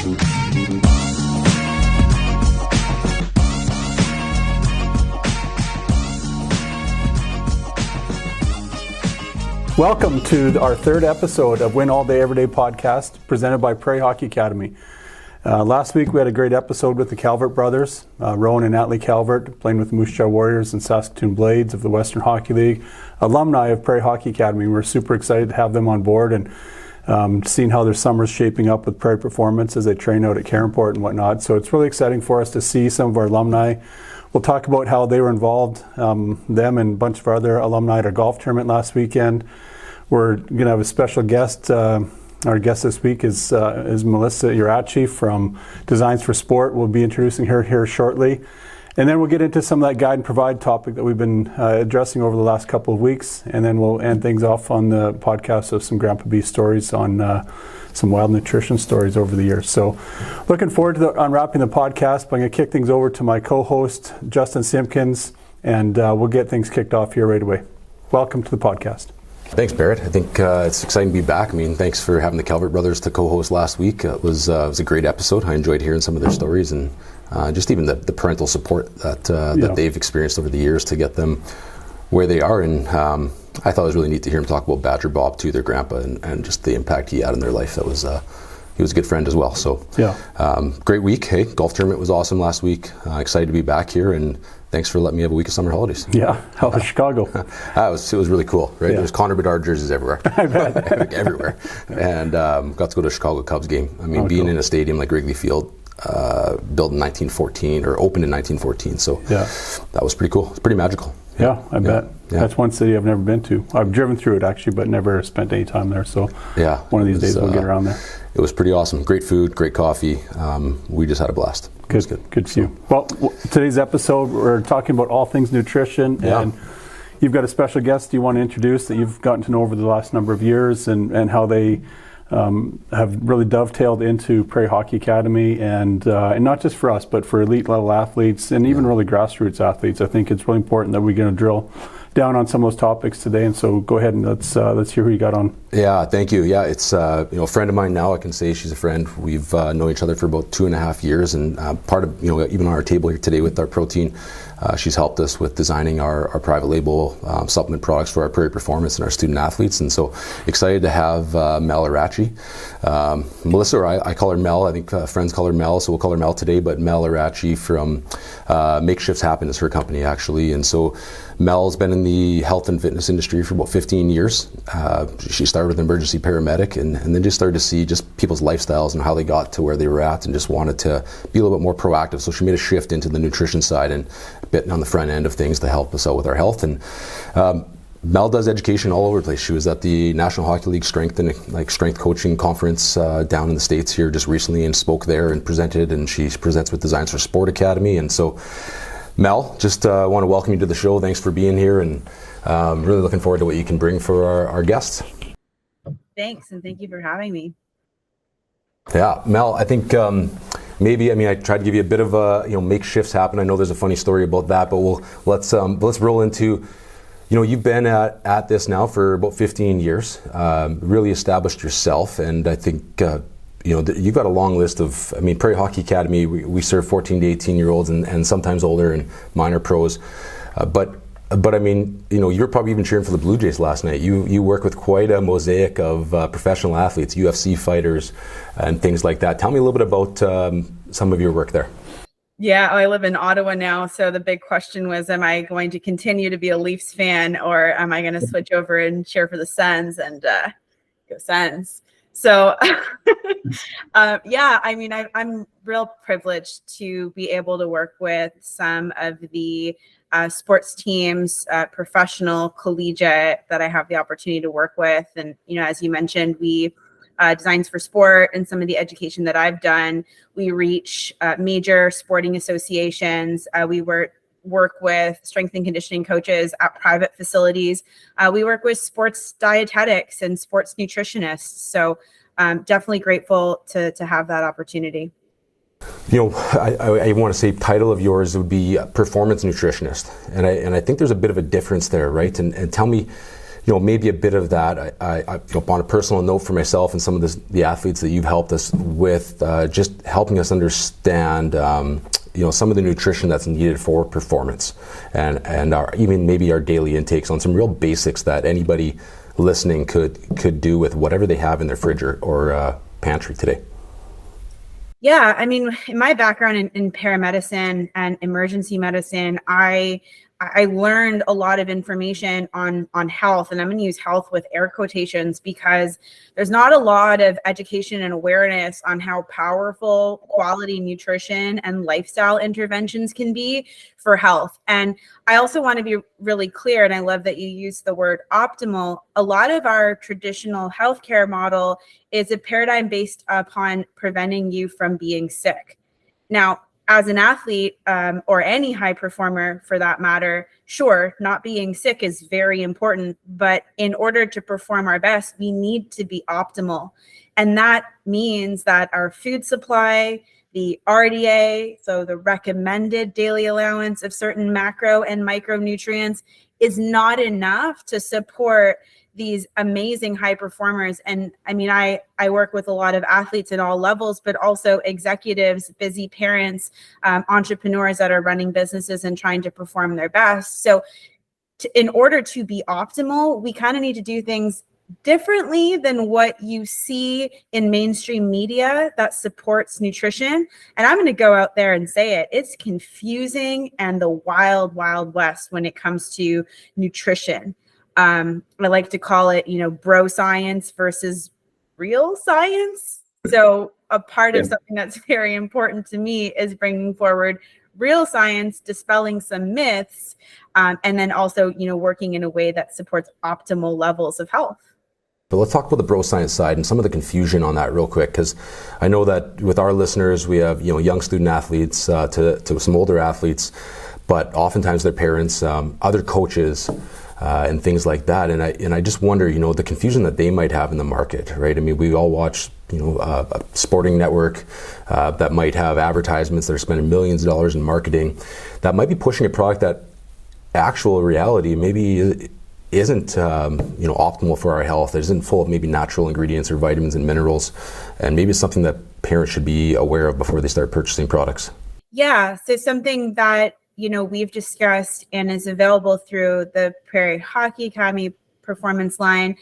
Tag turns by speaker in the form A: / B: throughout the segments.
A: Welcome to our third episode of Win All Day Everyday podcast presented by Prairie Hockey Academy. Last week we had a great episode with the Calvert brothers, Rowan and Natalie Calvert, playing with the Moose Jaw Warriors and Saskatoon Blades of the Western Hockey League, alumni of Prairie Hockey Academy. We're super excited to have them on board and seeing how their summer's shaping up with Prairie Performance as they train out at Caronport and whatnot. So it's really exciting for us to see some of our alumni. We'll talk about how they were involved, them and a bunch of our other alumni at our golf tournament last weekend. We're going to have a special guest. Our guest this week is Melissa Ieraci from Designs for Sport. We'll be introducing her here shortly. And then we'll get into some of that guide and provide topic that we've been addressing over the last couple of weeks. And then we'll end things off on the podcast with some Grandpa B stories on some wild nutrition stories over the years. So looking forward to unwrapping the podcast. But I'm going to kick things over to my co-host, Justin Simpkins, and we'll get things kicked off here right away. Welcome to the podcast.
B: Thanks, Barrett. I think it's exciting to be back. I mean, thanks for having the Calvert brothers to co-host last week. It was a great episode. I enjoyed hearing some of their stories and just even the parental support that they've experienced over the years to get them where they are. And I thought it was really neat to hear them talk about Badger Bob too, their grandpa, and just the impact he had in their life. That was he was a good friend as well. So great week. Hey, golf tournament was awesome last week. Excited to be back here, and thanks for letting me have a week of summer holidays.
A: Yeah, how was Chicago?
B: It was really cool, right?
A: Yeah.
B: There's Connor Bedard jerseys everywhere.
A: I bet.
B: Everywhere. And got to go to a Chicago Cubs game. I mean, being cool in a stadium like Wrigley Field, built in 1914, or opened in 1914. So that was pretty cool. It's pretty magical.
A: Yeah, I bet.
B: Yeah.
A: That's one city I've never been to. I've driven through it actually, but never spent any time there. So one of these days we'll get around there.
B: It was pretty awesome. Great food, great coffee. We just had a blast.
A: Good for you. Well, today's episode, we're talking about all things nutrition, and you've got a special guest you want to introduce that you've gotten to know over the last number of years, and how they have really dovetailed into Prairie Hockey Academy, and not just for us, but for elite level athletes and even really grassroots athletes. I think it's really important that we're going to drill down on some of those topics today, and so go ahead and let's hear who you got on. Yeah,
B: thank you. Yeah, it's a friend of mine now. I can say she's a friend. We've known each other for about 2.5 years, and part of even on our table here today with our protein, she's helped us with designing our private label supplement products for our Prairie Performance and our student athletes. And so excited to have Mel Ieraci. Melissa, or I call her Mel. I think friends call her Mel, so we'll call her Mel today. But Mel Ieraci from Makeshiftshappen is her company actually, and so Mel's been in the health and fitness industry for about 15 years. She started with emergency paramedic and then just started to see just people's lifestyles and how they got to where they were at, and just wanted to be a little bit more proactive. So she made a shift into the nutrition side and a bit on the front end of things to help us out with our health. And Mel does education all over the place. She was at the National Hockey League strength coaching conference down in the States here just recently and spoke there and presented, and she presents with Designs for Sport Academy. And so Mel, just want to welcome you to the show. Thanks for being here, and really looking forward to what you can bring for our guests.
C: Thanks, and thank you for having me.
B: Yeah, Mel, I think I tried to give you a bit of a make shifts happen. I know there's a funny story about that, but let's roll into. You've been at this now for about 15 years, really established yourself, and I think you've got a long list of, Prairie Hockey Academy, we serve 14 to 18 year olds and sometimes older and minor pros, but you're probably even cheering for the Blue Jays last night. You work with quite a mosaic of professional athletes, UFC fighters and things like that. Tell me a little bit about some of your work there.
C: Yeah, I live in Ottawa now, so the big question was, am I going to continue to be a Leafs fan, or am I going to switch over and cheer for the Sens and go Sens? So, I'm real privileged to be able to work with some of the sports teams, professional, collegiate, that I have the opportunity to work with. And, as you mentioned, we Designs for Sport and some of the education that I've done, we reach major sporting associations. We work with strength and conditioning coaches at private facilities. We work with sports dietetics and sports nutritionists. So definitely grateful to have that opportunity.
B: I want to say title of yours would be performance nutritionist. And I think there's a bit of a difference there, right? And tell me, maybe a bit of that. On a personal note for myself and some of the athletes that you've helped us with, just helping us understand, some of the nutrition that's needed for performance, and even maybe our daily intakes on some real basics that anybody listening could do with whatever they have in their fridge or pantry today.
C: Yeah, I mean, in my background in paramedicine and emergency medicine, I learned a lot of information on health, and I'm going to use health with air quotations because there's not a lot of education and awareness on how powerful quality nutrition and lifestyle interventions can be for health. And I also want to be really clear, and I love that you use the word optimal. A lot of our traditional healthcare model is a paradigm based upon preventing you from being sick. Now, as an athlete, or any high performer for that matter, sure, not being sick is very important, but in order to perform our best, we need to be optimal. And that means that our food supply, the RDA, so the recommended daily allowance of certain macro and micronutrients, is not enough to support these amazing high performers. And I mean, I work with a lot of athletes at all levels, but also executives, busy parents, entrepreneurs that are running businesses and trying to perform their best. So in order to be optimal, we kind of need to do things differently than what you see in mainstream media that supports nutrition. And I'm going to go out there and say it. It's confusing and the wild, wild west when it comes to nutrition. I like to call it, bro science versus real science. So a part of something that's very important to me is bringing forward real science, dispelling some myths, and then also, working in a way that supports optimal levels of health.
B: But let's talk about the bro science side and some of the confusion on that real quick, because I know that with our listeners, we have young student athletes to some older athletes, but oftentimes their parents, other coaches, and things like that. And I just wonder, the confusion that they might have in the market, right? I mean, we all watch, a sporting network that might have advertisements that are spending millions of dollars in marketing that might be pushing a product that actual reality maybe isn't, optimal for our health. It isn't full of maybe natural ingredients or vitamins and minerals. And maybe it's something that parents should be aware of before they start purchasing products.
C: Yeah. So something that we've discussed and is available through the Prairie Hockey Academy performance line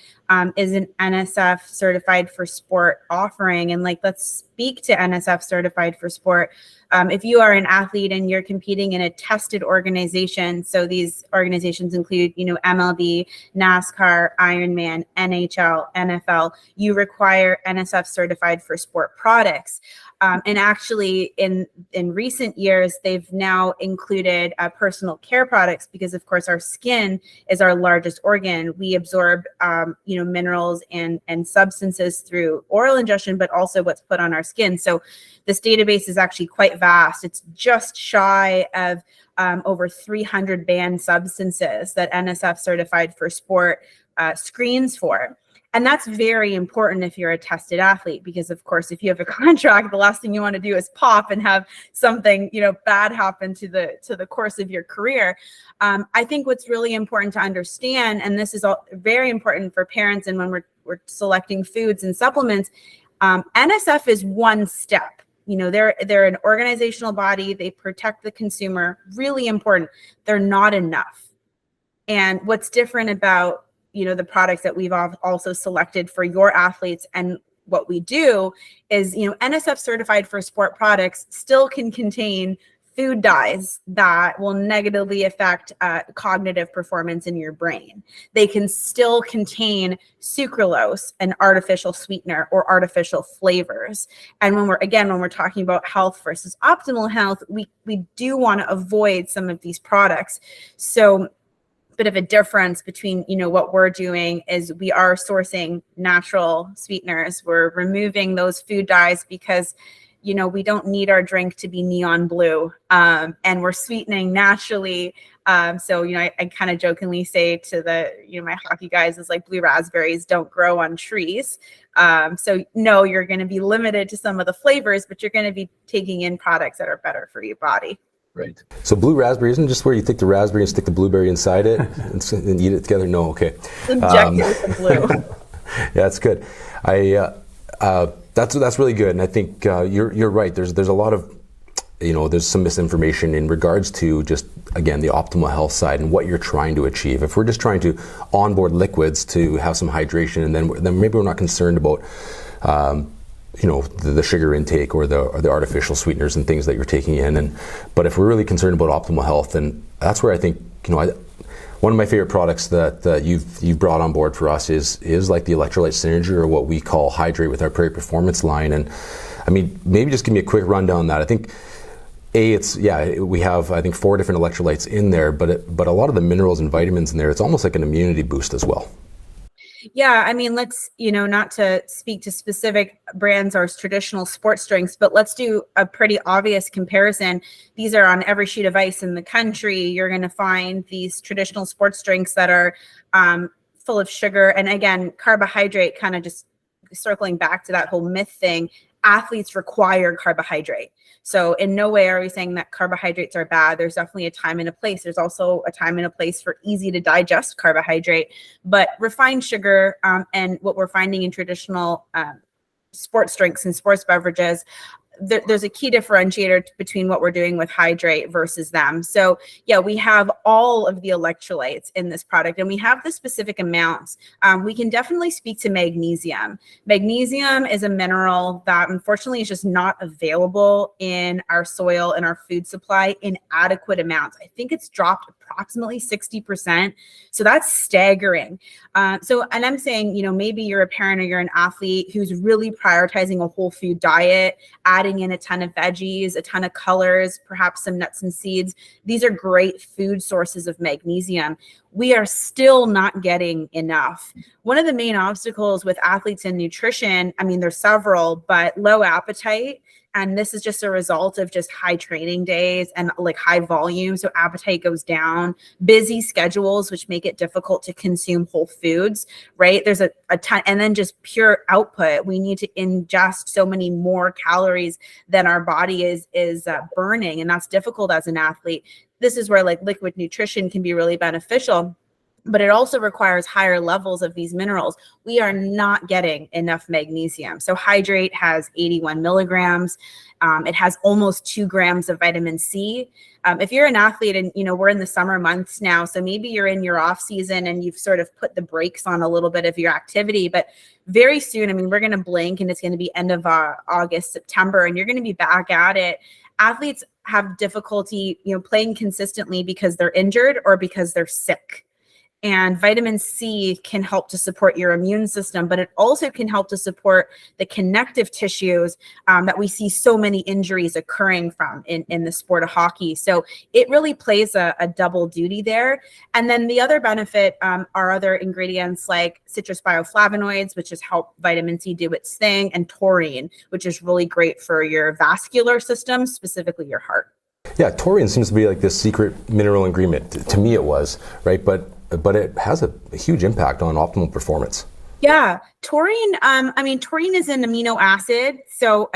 C: is an NSF certified for sport offering. And let's speak to NSF certified for sport. If you are an athlete and you're competing in a tested organization, so these organizations include, MLB, NASCAR, Ironman, NHL, NFL, you require NSF certified for sport products. And actually, in recent years, they've now included personal care products because, of course, our skin is our largest organ. We absorb, minerals and substances through oral ingestion, but also what's put on our skin. So this database is actually quite vast. It's just shy of over 300 banned substances that NSF certified for sport screens for. And that's very important if you're a tested athlete, because of course, if you have a contract, the last thing you want to do is pop and have something, bad happen to the course of your career. I think what's really important to understand, and this is all very important for parents and when we're selecting foods and supplements, NSF is one step. They're an organizational body. They protect the consumer. Really important. They're not enough. And what's different about the products that we've also selected for your athletes and what we do is, NSF certified for sport products still can contain food dyes that will negatively affect cognitive performance in your brain. They can still contain sucralose, an artificial sweetener, or artificial flavors. And when we're talking about health versus optimal health, we do want to avoid some of these products. So bit of a difference between what we're doing is we are sourcing natural sweeteners. We're removing those food dyes because we don't need our drink to be neon blue, and we're sweetening naturally. So I kind of jokingly say to my hockey guys is blue raspberries don't grow on trees. So no, you're going to be limited to some of the flavors, but you're going to be taking in products that are better for your body.
B: Right. So blue raspberry isn't just where you take the raspberry and stick the blueberry inside it and eat it together? No, okay.
C: Inject it with the blue.
B: Yeah, that's good. That's really good, and I think you're right. There's a lot of, there's some misinformation in regards to just, again, the optimal health side and what you're trying to achieve. If we're just trying to onboard liquids to have some hydration, and then maybe we're not concerned about the sugar intake or the artificial sweeteners and things that you're taking in. But if we're really concerned about optimal health, then that's where I think, one of my favorite products that you've brought on board for us is like the electrolyte synergy, or what we call Hydrate with our Prairie Performance line. And I mean, maybe just give me a quick rundown on that. I think we have, I think, 4 different electrolytes in there, but a lot of the minerals and vitamins in there, it's almost like an immunity boost as well.
C: Yeah, I mean, let's, not to speak to specific brands or traditional sports drinks, but let's do a pretty obvious comparison. These are on every sheet of ice in the country. You're going to find these traditional sports drinks that are full of sugar. And again, carbohydrate, kind of just circling back to that whole myth thing, athletes require carbohydrate. So in no way are we saying that carbohydrates are bad. There's definitely a time and a place. There's also a time and a place for easy to digest carbohydrate, but refined sugar and what we're finding in traditional sports drinks and sports beverages, there's a key differentiator between what we're doing with Hydrate versus them. So yeah, we have all of the electrolytes in this product, and we have the specific amounts. We can definitely speak to magnesium. Magnesium is a mineral that unfortunately is just not available in our soil and our food supply in adequate amounts. I think it's dropped approximately 60%. So that's staggering. And I'm saying, maybe you're a parent or you're an athlete who's really prioritizing a whole food diet, adding in a ton of veggies, a ton of colors, perhaps some nuts and seeds. These are great food sources of magnesium. We are still not getting enough. One of the main obstacles with athletes in nutrition, I mean, there's several, but low appetite. And this is just a result of just high training days and like high volume. So appetite goes down, busy schedules, which make it difficult to consume whole foods, right? There's a ton, and then just pure output. We need to ingest so many more calories than our body is burning. And that's difficult as an athlete. This is where like liquid nutrition can be really beneficial, but it also requires higher levels of these minerals. We are not getting enough magnesium. So Hydrate has 81 milligrams. It has almost 2 grams of vitamin C. If you're an athlete and, we're in the summer months now, so maybe you're in your off season and you've sort of put the brakes on a little bit of your activity, but very soon, I mean, we're going to blink and it's going to be end of August, September, and you're going to be back at it. Athletes have difficulty, playing consistently because they're injured or because they're sick. And vitamin C can help to support your immune system, but it also can help to support the connective tissues that we see so many injuries occurring from in the sport of hockey. So it really plays a double duty there. And then the other benefit are other ingredients like citrus bioflavonoids, which just help vitamin C do its thing, and taurine, which is really great for your vascular system, specifically your heart.
B: Yeah, taurine seems to be like this secret mineral ingredient. To me it was, right? But it has a huge impact on optimal performance.
C: Yeah, taurine. Taurine is an amino acid. So,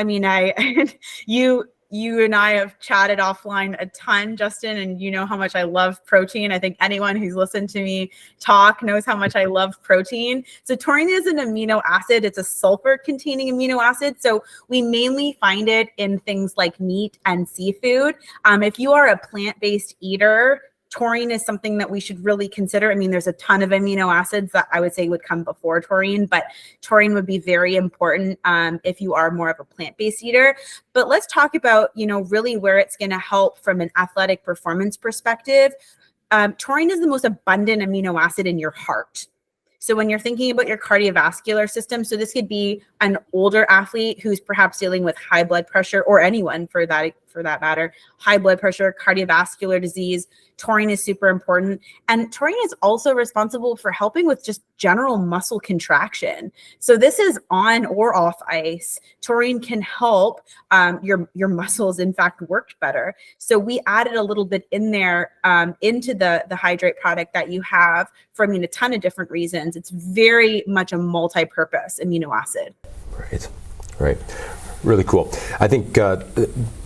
C: you and I have chatted offline a ton, Justin, and you know how much I love protein. I think anyone who's listened to me talk knows how much I love protein. So taurine is an amino acid. It's a sulfur-containing amino acid. So we mainly find it in things like meat and seafood. If you are a plant-based eater, taurine is something that we should really consider. I mean, there's a ton of amino acids that I would say would come before taurine, but taurine would be very important if you are more of a plant-based eater. But let's talk about, really where it's going to help from an athletic performance perspective. Taurine is the most abundant amino acid in your heart. So when you're thinking about your cardiovascular system, so this could be an older athlete who's perhaps dealing with high blood pressure, or anyone for that matter, high blood pressure, cardiovascular disease. Taurine is super important. And taurine is also responsible for helping with just general muscle contraction. So this is on or off ice. Taurine can help your muscles, in fact, work better. So we added a little bit in there into the Hydrate product that you have for, a ton of different reasons. It's very much a multi-purpose amino acid.
B: Right. Right. Really cool. I think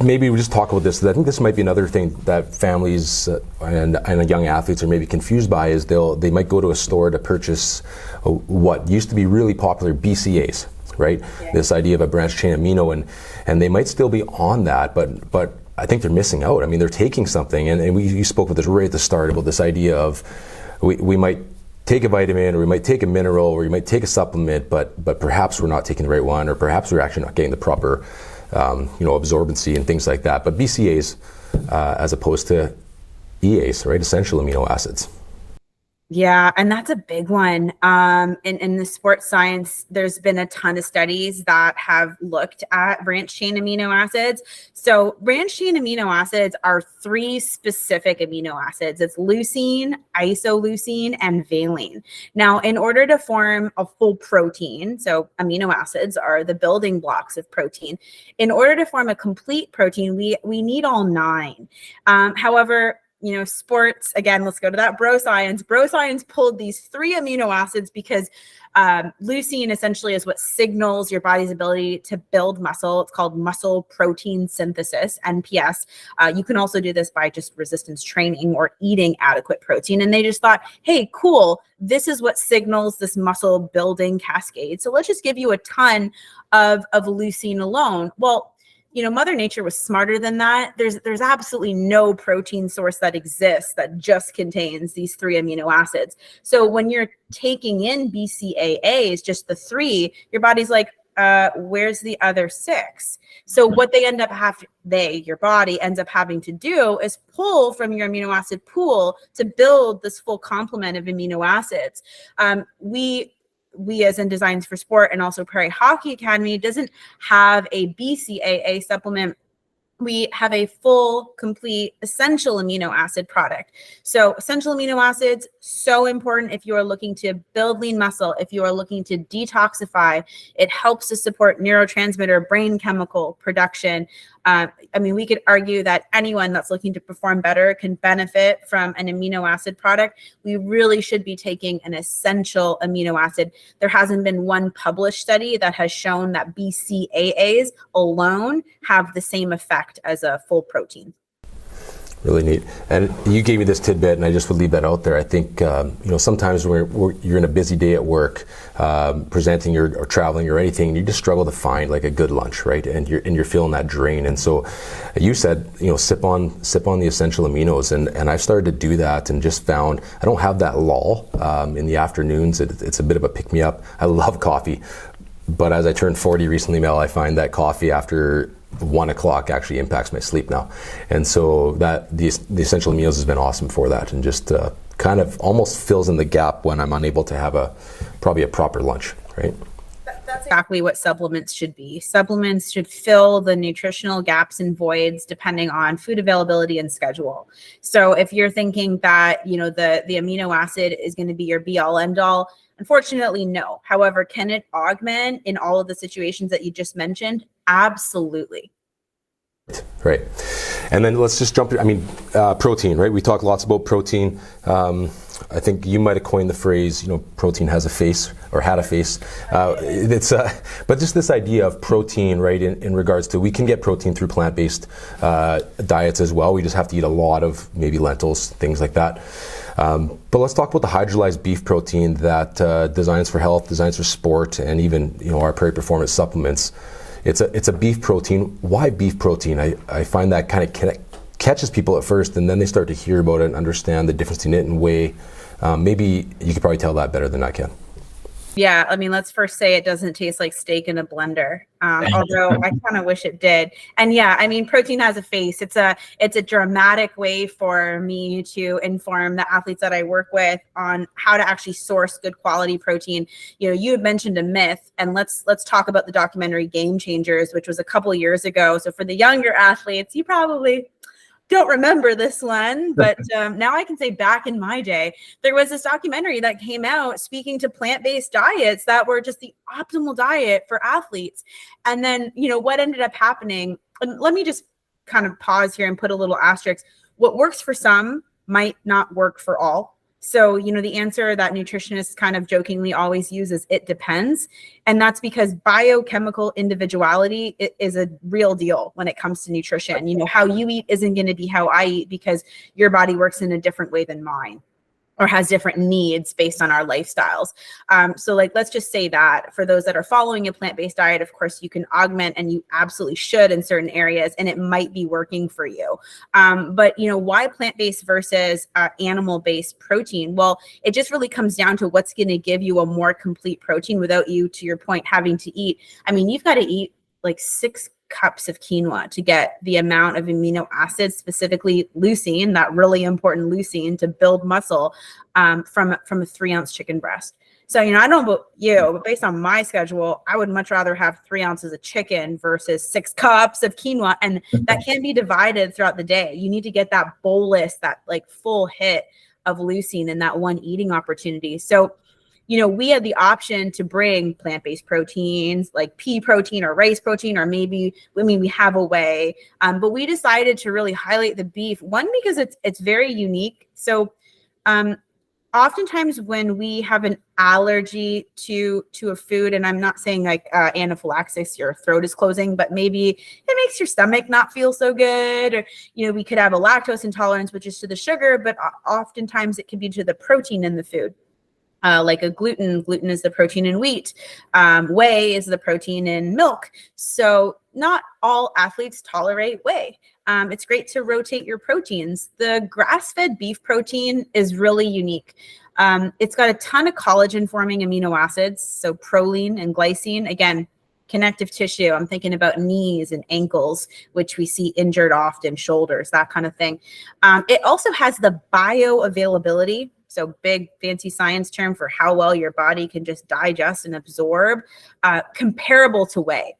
B: maybe we just talk about this. I think this might be another thing that families and young athletes are maybe confused by is they might go to a store to purchase what used to be really popular BCAAs, right? Yeah. This idea of a branched chain amino, and they might still be on that, but I think they're missing out. I mean, they're taking something, and you spoke with this right at the start about this idea of we might take a vitamin, or we might take a mineral, or we might take a supplement, but perhaps we're not taking the right one, or perhaps we're actually not getting the proper, absorbency and things like that. But BCAAs, as opposed to EAs, right, essential amino acids.
C: Yeah, and that's a big one. In the sports science, there's been a ton of studies that have looked at branched chain amino acids. So branched chain amino acids are 3 specific amino acids. It's leucine, isoleucine, and valine. Now, in order to form a full protein, so amino acids are the building blocks of protein. In order to form a complete protein, we need all 9. However, sports, again, let's go to that bro science. Bro science pulled these 3 amino acids because leucine essentially is what signals your body's ability to build muscle. It's called muscle protein synthesis, NPS. You can also do this by just resistance training or eating adequate protein. And they just thought, hey, cool, this is what signals this muscle building cascade. So let's just give you a ton of leucine alone. Well, Mother Nature was smarter than that. There's absolutely no protein source that exists that just contains these 3 amino acids. So when you're taking in BCAAs, just the 3, your body's like, where's the other 6? So what your body ends up having to do is pull from your amino acid pool to build this full complement of amino acids. We as in Designs for Sport and also Prairie Hockey Academy doesn't have a BCAA supplement. We have a full, complete, essential amino acid product. So essential amino acids, so important if you are looking to build lean muscle, if you are looking to detoxify. It helps to support neurotransmitter, brain chemical production. We could argue that anyone that's looking to perform better can benefit from an amino acid product. We really should be taking an essential amino acid. There hasn't been one published study that has shown that BCAAs alone have the same effect as a full protein.
B: Really neat. And you gave me this tidbit, and I just would leave that out there. I think, sometimes when you're in a busy day at work, presenting or traveling or anything, you just struggle to find like a good lunch, right? And you're feeling that drain. And so you said, sip on the essential aminos. And I've started to do that and just found I don't have that lull in the afternoons. It's a bit of a pick me up. I love coffee. But as I turned 40 recently, Mel, I find that coffee after 1 o'clock actually impacts my sleep now. And so that the essential aminos has been awesome for that, and just kind of almost fills in the gap when I'm unable to have probably a proper lunch, right?
C: That's exactly what supplements should be. Supplements should fill the nutritional gaps and voids depending on food availability and schedule. So if you're thinking that, the amino acid is going to be your be all end all, unfortunately, no. However, can it augment in all of the situations that you just mentioned? Absolutely.
B: Right. And then let's just jump to, protein, right? We talk lots about protein. I think you might have coined the phrase, protein has a face, or had a face. But just this idea of protein, right, in regards to, we can get protein through plant-based diets as well. We just have to eat a lot of maybe lentils, things like that. But let's talk about the hydrolyzed beef protein that Designs for Health, Designs for Sport, and even our Prairie Performance supplements. It's a beef protein. Why beef protein? I find that kind of catches people at first, and then they start to hear about it and understand the difference between it and whey. Maybe you could probably tell that better than I can.
C: Yeah, let's first say it doesn't taste like steak in a blender, although I kind of wish it did. And yeah, protein has a face. It's a dramatic way for me to inform the athletes that I work with on how to actually source good quality protein. You had mentioned a myth, and let's talk about the documentary Game Changers, which was a couple of years ago. So for the younger athletes, you probably don't remember this one, but now I can say back in my day, there was this documentary that came out speaking to plant-based diets that were just the optimal diet for athletes. And then, what ended up happening, and let me just kind of pause here and put a little asterisk. What works for some might not work for all. So, the answer that nutritionists kind of jokingly always use is it depends. And that's because biochemical individuality is a real deal when it comes to nutrition. How you eat isn't going to be how I eat because your body works in a different way than mine, or has different needs based on our lifestyles. So let's just say that for those that are following a plant-based diet, of course, you can augment, and you absolutely should in certain areas, and it might be working for you. But why plant-based versus animal-based protein? Well, it just really comes down to what's going to give you a more complete protein without you, to your point, having to eat. I mean, you've got to eat like 6 cups of quinoa to get the amount of amino acids, specifically leucine, that really important leucine, to build muscle from a 3-ounce chicken breast. So, I don't know about you, but based on my schedule, I would much rather have 3 ounces of chicken versus 6 cups of quinoa. And that can be divided throughout the day. You need to get that bolus, that like full hit of leucine in that one eating opportunity. So, we had the option to bring plant-based proteins like pea protein or rice protein, or maybe, we have a whey, but we decided to really highlight the beef. One, because it's very unique. So oftentimes when we have an allergy to a food, and I'm not saying like anaphylaxis, your throat is closing, but maybe it makes your stomach not feel so good, or we could have a lactose intolerance, which is to the sugar, but oftentimes it can be to the protein in the food. Like a gluten is the protein in wheat. Whey is the protein in milk. So not all athletes tolerate whey. It's great to rotate your proteins. The grass-fed beef protein is really unique. It's got a ton of collagen-forming amino acids, so proline and glycine. Again, connective tissue. I'm thinking about knees and ankles, which we see injured often, shoulders, that kind of thing. It also has the bioavailability. So big fancy science term for how well your body can just digest and absorb, comparable to whey.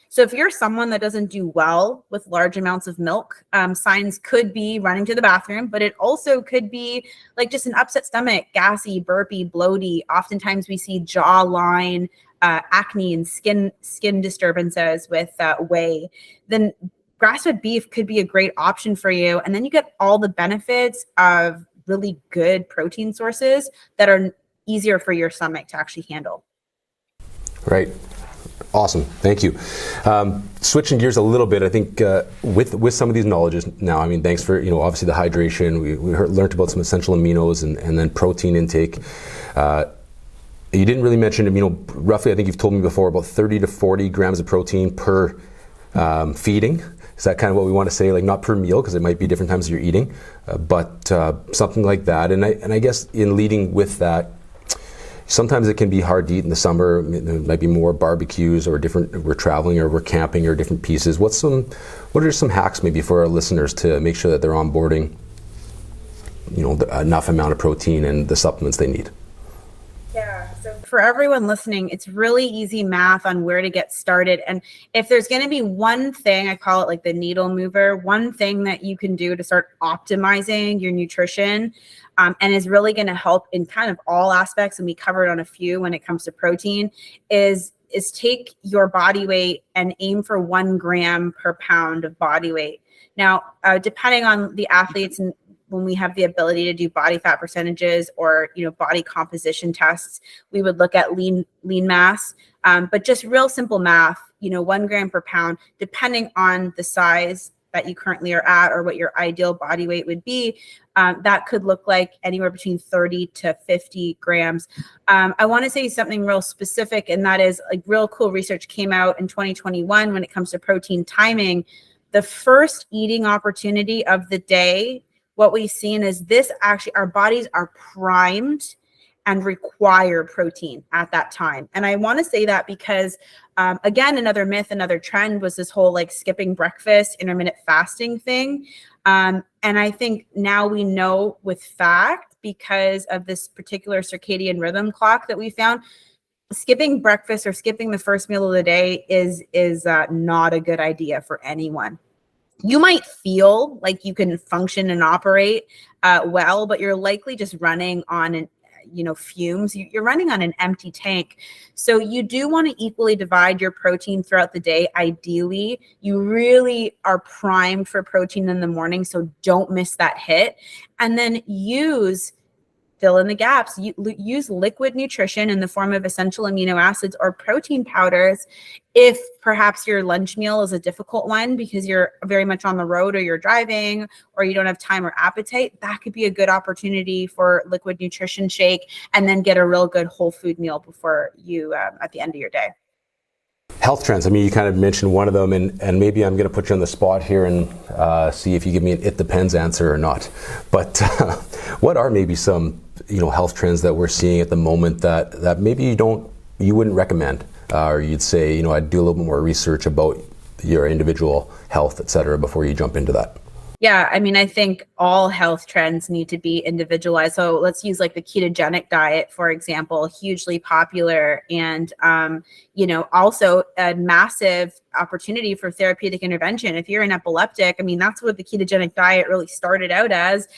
C: So if you're someone that doesn't do well with large amounts of milk, signs could be running to the bathroom, but it also could be like just an upset stomach, gassy, burpy, bloaty. Oftentimes we see jawline, acne, and skin disturbances with whey. Then grass-fed beef could be a great option for you. And then you get all the benefits of really good protein sources that are easier for your stomach to actually handle.
B: Right. Awesome. Thank you. Switching gears a little bit, I think with some of these knowledges now, thanks for, obviously the hydration. We learned about some essential aminos and then protein intake. You didn't really mention, roughly, I think you've told me before, about 30 to 40 grams of protein per feeding. Is that kind of what we want to say? Like not per meal, because it might be different times you're eating, but something like that. And I guess in leading with that, sometimes it can be hard to eat in the summer. There might be more barbecues or we're traveling or we're camping or different pieces. What are some hacks maybe for our listeners to make sure that they're onboarding, enough amount of protein and the supplements they need?
C: Yeah. So for everyone listening, it's really easy math on where to get started. And if there's going to be one thing, I call it like the needle mover, one thing that you can do to start optimizing your nutrition, and is really going to help in kind of all aspects, and we covered on a few when it comes to protein, is take your body weight and aim for 1 gram per pound of body weight. Now, depending on the athletes, and when we have the ability to do body fat percentages or body composition tests, we would look at lean mass. But just real simple math, 1 gram per pound, depending on the size that you currently are at or what your ideal body weight would be, that could look like anywhere between 30 to 50 grams. I want to say something real specific, and that is like real cool research came out in 2021 when it comes to protein timing. The first eating opportunity of the day, what we've seen is this actually, our bodies are primed and require protein at that time. And I want to say that because, again, another myth, another trend was this whole like skipping breakfast, intermittent fasting thing. And I think now we know with fact, because of this particular circadian rhythm clock that we found, skipping breakfast or skipping the first meal of the day is not a good idea for anyone. You might feel like you can function and operate well, but you're likely just running on fumes. You're running on an empty tank. So you do want to equally divide your protein throughout the day. Ideally, you really are primed for protein in the morning, so don't miss that hit. And then use fill in the gaps. Use liquid nutrition in the form of essential amino acids or protein powders. If perhaps your lunch meal is a difficult one because you're very much on the road or you're driving or you don't have time or appetite, that could be a good opportunity for liquid nutrition shake, and then get a real good whole food meal before you at the end of your day.
B: Health trends. I mean, you kind of mentioned one of them, and maybe I'm going to put you on the spot here and see if you give me an "it depends" answer or not. But what are maybe some health trends that we're seeing at the moment that maybe you wouldn't recommend, or you'd say I'd do a little bit more research about your individual health, et cetera, before you jump into that?
C: Yeah, I mean, I think all health trends need to be individualized. So let's use like the ketogenic diet, for example, hugely popular, and also a massive opportunity for therapeutic intervention. If you're an epileptic, I mean, that's what the ketogenic diet really started out as.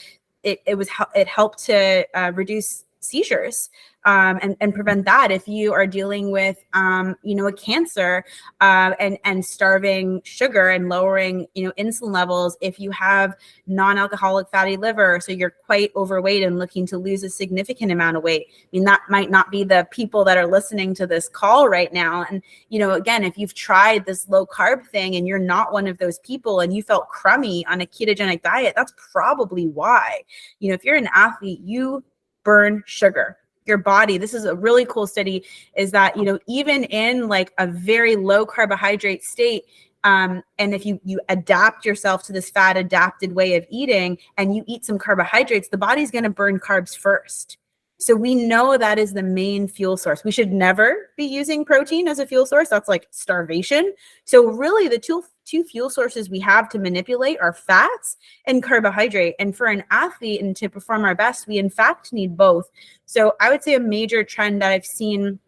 C: It helped to reduce seizures and prevent that. If you are dealing with a cancer and starving sugar and lowering insulin levels, if you have non-alcoholic fatty liver, so you're quite overweight and looking to lose a significant amount of weight. I mean, that might not be the people that are listening to this call right now. And again, if you've tried this low carb thing and you're not one of those people and you felt crummy on a ketogenic diet, that's probably why. If you're an athlete, you burn sugar. Your body, this is a really cool study, is that even in like a very low carbohydrate state, and if you adapt yourself to this fat adapted way of eating and you eat some carbohydrates, the body's going to burn carbs first. So we know that is the main fuel source. We should never be using protein as a fuel source. That's like starvation. So really the two fuel sources we have to manipulate are fats and carbohydrate. And for an athlete and to perform our best, we in fact need both. So I would say a major trend that I've seen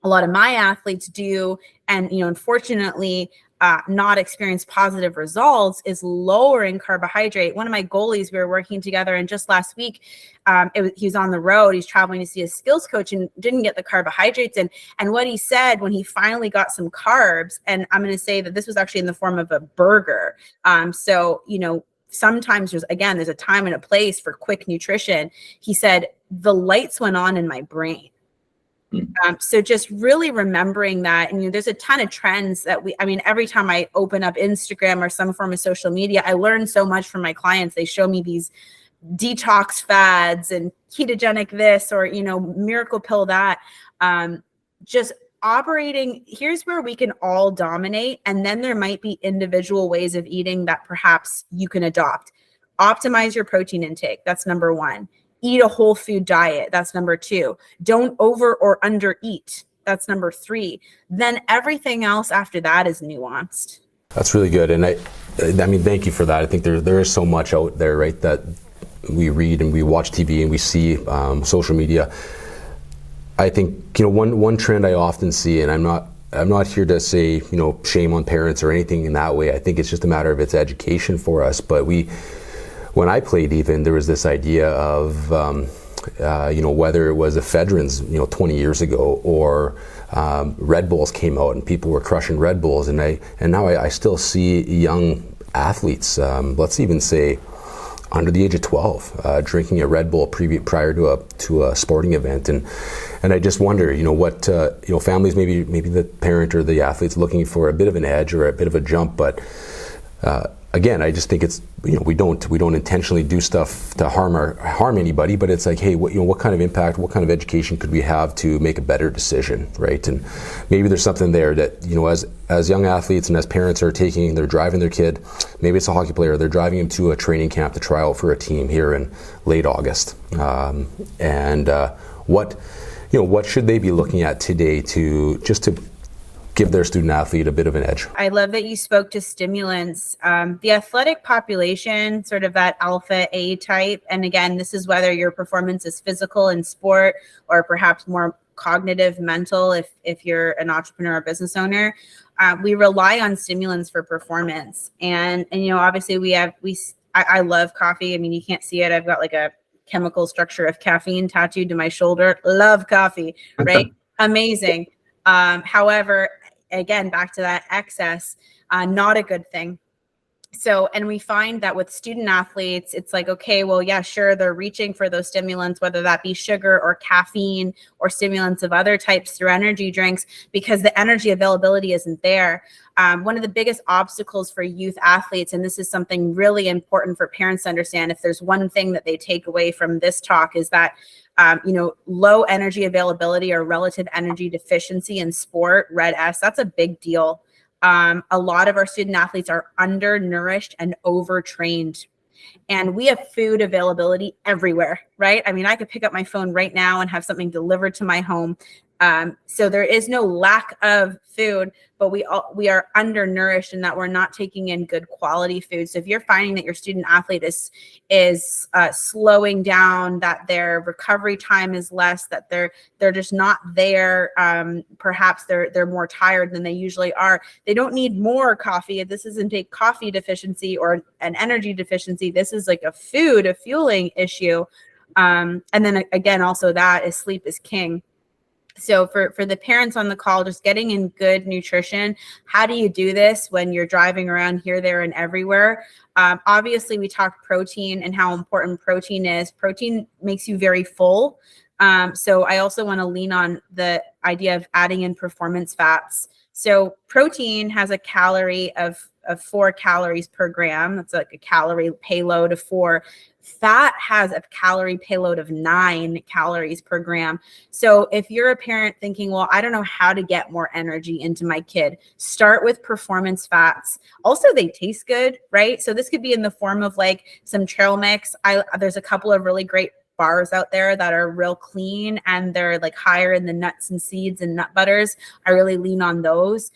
C: a lot of my athletes do, and unfortunately not experience positive results, is lowering carbohydrate. One of my goalies, we were working together, and just last week, he was on the road. He's traveling to see his skills coach and didn't get the carbohydrates in. And what he said when he finally got some carbs, and I'm going to say that this was actually in the form of a burger. Sometimes there's a time and a place for quick nutrition. He said, the lights went on in my brain. So just really remembering that, and there's a ton of trends that every time I open up Instagram or some form of social media, I learn so much from my clients. They show me these detox fads and ketogenic this or, miracle pill that, just operating. Here's where we can all dominate. And then there might be individual ways of eating that perhaps you can adopt. Optimize your protein intake. That's number one. Eat a whole food diet. That's number two. Don't over or under eat. That's number three. Then everything else after that is nuanced.
B: That's really good. And I mean, thank you for that. I think there is so much out there, right, that we read and we watch TV and we see social media. I think, one trend I often see, and I'm not here to say, shame on parents or anything in that way. I think it's just a matter of it's education for us. But when I played, even there was this idea of, whether it was ephedrins, 20 years ago, or Red Bulls came out and people were crushing Red Bulls, and now I still see young athletes, let's even say under the age of 12, drinking a Red Bull prior to a sporting event, and I just wonder, what families, maybe the parent or the athlete's looking for a bit of an edge or a bit of a jump, but again, I just think it's, we don't intentionally do stuff to harm anybody, but it's like, hey, what kind of impact, what kind of education could we have to make a better decision, right? And maybe there's something there that, as young athletes and as parents they're driving their kid, maybe it's a hockey player, they're driving him to a training camp to try out for a team here in late August. What should they be looking at today to give their student athlete a bit of an edge?
C: I love that you spoke to stimulants. The athletic population, sort of that alpha A type, and again, this is whether your performance is physical in sport or perhaps more cognitive, mental, if you're an entrepreneur or business owner, we rely on stimulants for performance. And obviously I love coffee. I mean, you can't see it. I've got like a chemical structure of caffeine tattooed to my shoulder. Love coffee, right? Amazing. However, again, back to that excess, not a good thing. So, and we find that with student athletes, it's like, okay, well, yeah, sure, they're reaching for those stimulants, whether that be sugar or caffeine or stimulants of other types through energy drinks, because the energy availability isn't there. One of the biggest obstacles for youth athletes, and this is something really important for parents to understand, if there's one thing that they take away from this talk, is that low energy availability or relative energy deficiency in sport, red S, that's a big deal. A lot of our student athletes are undernourished and overtrained. And we have food availability everywhere, right? I mean, I could pick up my phone right now and have something delivered to my home. So there is no lack of food, but we are undernourished in that we're not taking in good quality food. So if you're finding that your student athlete is slowing down, that their recovery time is less, that they're just not there, perhaps they're more tired than they usually are. They don't need more coffee. This isn't a coffee deficiency or an energy deficiency. This is like a fueling issue. And then again, also that is sleep is king. So for the parents on the call, just getting in good nutrition. How do you do this when you're driving around here, there, and everywhere? Obviously, we talked protein and how important protein is. Protein makes you very full. So I also want to lean on the idea of adding in performance fats. So protein has a calorie of 4 calories per gram. That's like a calorie payload of 4. Fat has a calorie payload of 9 calories per gram. So if you're a parent thinking, well, I don't know how to get more energy into my kid, start with performance fats. Also, they taste good, right? So this could be in the form of like some trail mix. There's a couple of really great bars out there that are real clean and they're like higher in the nuts and seeds and nut butters. I really lean on those.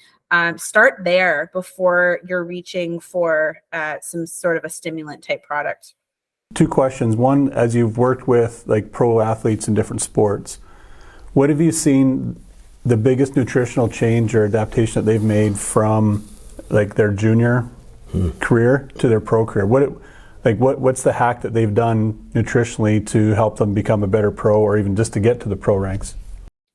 C: Start there before you're reaching for some sort of a stimulant type product.
A: 2 questions. One, as you've worked with like pro athletes in different sports, what have you seen the biggest nutritional change or adaptation that they've made from like their junior career to their pro career? What's the hack that they've done nutritionally to help them become a better pro or even just to get to the pro ranks?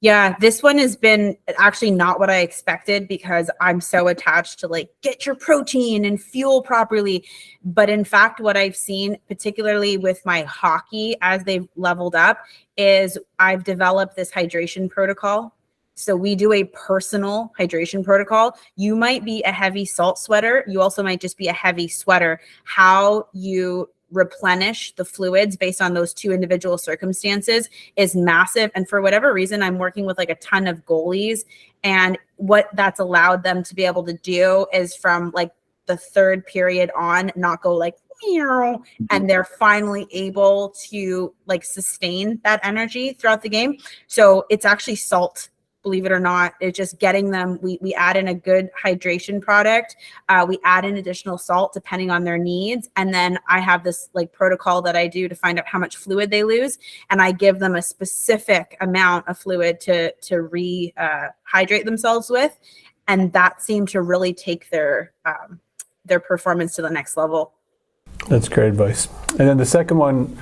C: Yeah, this one has been actually not what I expected because I'm so attached to like get your protein and fuel properly. But in fact, what I've seen, particularly with my hockey as they've leveled up, is I've developed this hydration protocol. So we do a personal hydration protocol. You might be a heavy salt sweater. You also might just be a heavy sweater. How you replenish the fluids based on those 2 individual circumstances is massive. And for whatever reason, I'm working with like a ton of goalies, and what that's allowed them to be able to do is from like the 3rd period on, not go like, and they're finally able to like sustain that energy throughout the game. So it's actually salt. Believe it or not, it's just getting them. We add in a good hydration product. We add in additional salt depending on their needs. And then I have this like protocol that I do to find out how much fluid they lose. And I give them a specific amount of fluid to rehydrate themselves with. And that seemed to really take their performance to the next level.
A: That's great advice. And then the second one,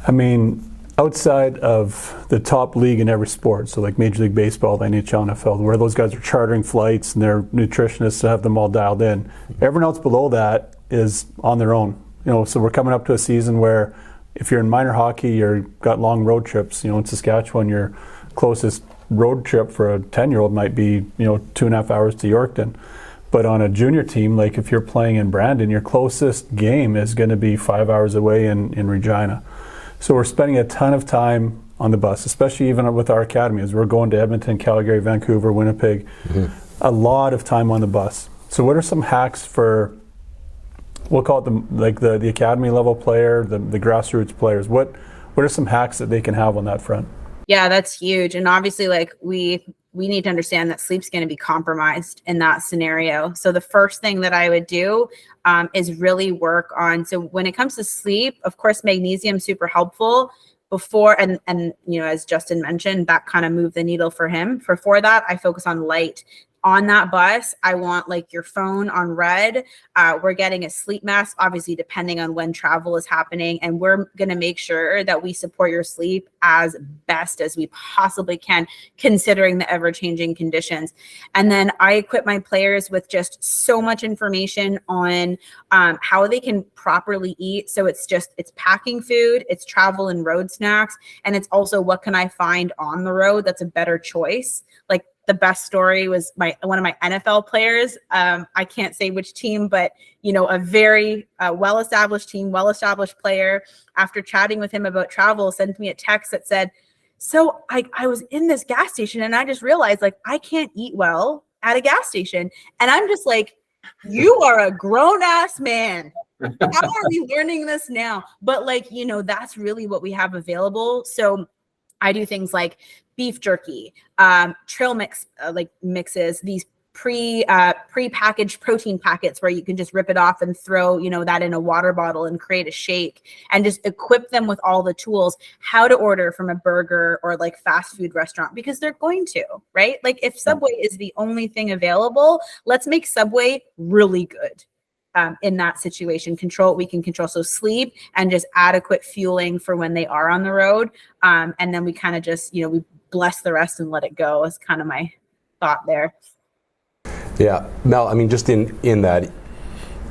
A: I mean, outside of the top league in every sport, so like Major League Baseball, the NHL, NFL, where those guys are chartering flights and they're nutritionists to have them all dialed in, everyone else below that is on their own. So we're coming up to a season where if you're in minor hockey, you've got long road trips. In Saskatchewan, your closest road trip for a 10-year-old might be 2.5 hours to Yorkton. But on a junior team, like if you're playing in Brandon, your closest game is going to be 5 hours away in Regina. So we're spending a ton of time on the bus, especially even with our academy, as we're going to Edmonton, Calgary, Vancouver, Winnipeg, a lot of time on the bus. So what are some hacks for, we'll call it the academy level player, the grassroots players? What are some hacks that they can have on that front?
C: Yeah, that's huge. And obviously like we need to understand that sleep's going to be compromised in that scenario. So the first thing that I would do is really work on, so when it comes to sleep, of course, magnesium super helpful before, and as Justin mentioned, that kind of moved the needle for him. For that, I focus on light. on that bus, I want like your phone on red. We're getting a sleep mask, obviously, depending on when travel is happening. And we're going to make sure that we support your sleep as best as we possibly can, considering the ever-changing conditions. And then I equip my players with just so much information on how they can properly eat. So it's packing food, it's travel and road snacks, and it's also what can I find on the road that's a better choice. Like, the best story was one of my NFL players. I can't say which team, but a very well-established team, well-established player, after chatting with him about travel, sent me a text that said, so I was in this gas station and I just realized like I can't eat well at a gas station. And I'm just like, you are a grown-ass man. How are we learning this now? But like, that's really what we have available. So I do things like beef jerky, trail mix, like mixes, these pre-packaged protein packets where you can just rip it off and throw, that in a water bottle and create a shake, and just equip them with all the tools, how to order from a burger or like fast food restaurant, because they're going to, right? Like, if Subway is the only thing available, let's make Subway really good. In that situation, control what we can control. So sleep and just adequate fueling for when they are on the road. And then we kind of just, we bless the rest and let it go is kind of my thought there.
B: Yeah, Mel, I mean, just in that,